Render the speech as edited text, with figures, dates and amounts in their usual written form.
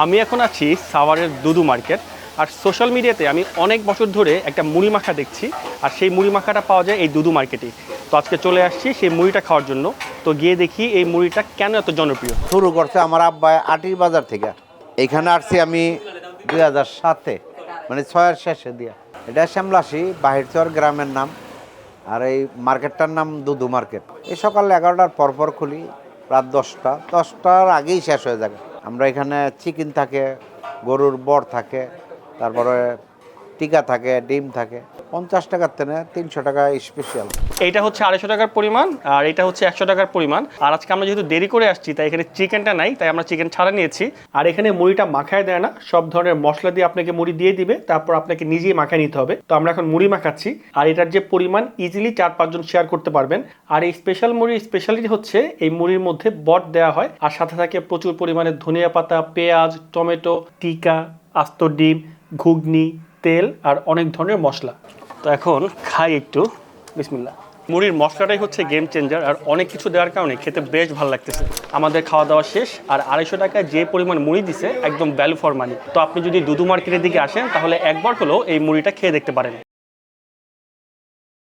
আমি এখন আছি সাভারের দুদু মার্কেট। আর সোশ্যাল মিডিয়াতে আমি অনেক বছর ধরে একটা মুড়ি মাখা দেখছি, আর সেই মুড়ি মাখাটা পাওয়া যায় এই দুদু মার্কেটে। তো আজকে চলে আসছি সেই মুড়িটা খাওয়ার জন্য। তো গিয়ে দেখি এই মুড়িটা কেন এত জনপ্রিয়। শুরু করছে আমার আব্বা আটির বাজার থেকে। এখানে আসছি আমি 2007-এ, মানে 6-এর শেষে দিয়া। এটা শ্যামলাসি বাহিরচর গ্রামের নাম। আর এই মার্কেটটার নাম দুদু মার্কেট। এই সকাল 11টার পরপর খুলি, রাত 10টার আগেই শেষ হয়ে যাবে। আমরা এখানে চিকেন থাকে, গরুর বড় থাকে, তারপরে টিকা থাকে, ডিম থাকে। 50 টাকার তেনে 300 টাকা স্পেশাল। এইটা হচ্ছে 250 টাকার পরিমাণ, আর এটা হচ্ছে 100 টাকার পরিমাণ। আর আজকে আমরা যেহেতু দেরি করে আসছি, তাই এখানে চিকেনটা নাই, তাই আমরা চিকেন ছাড়া নিয়েছি। আর এখানে মুড়িটা মাখায় দেয় না, সব ধরনের মশলা দিয়ে আপনাকে মুড়ি দিয়ে দিবে, তারপর আপনাকে নিজেই মাখায় নিতে হবে। তো আমরা এখন মুড়ি মাখাচ্ছি, আর এটার যে পরিমাণ ইজিলি 4-5 জন শেয়ার করতে পারবেন। আর এই স্পেশাল মুড়ির স্পেশালিটি হচ্ছে এই মুড়ির মধ্যে বট দেওয়া হয়, আর সাথে থাকে প্রচুর পরিমাণে ধনিয়া পাতা, পেঁয়াজ, টমেটো, টিকা, আস্ত ডিম, ঘুগনি, তেল আর অনেক ধরনের মশলা। তো এখন খাই একটু, বিসমিল্লাহ। মুড়ির মশলাটাই হচ্ছে গেম চেঞ্জার, আর অনেক কিছু দেওয়ার কারণে খেতে বেশ ভালো লাগতেছে। আমাদের খাওয়া দাওয়া শেষ, আর 250 টাকায় যে পরিমাণ মুড়ি দিছে একদম ভ্যালু ফর মানি। তো আপনি যদি দুদু মার্কেটের দিকে আসেন, তাহলে একবার হলেও এই মুড়িটা খেয়ে দেখতে পারেন।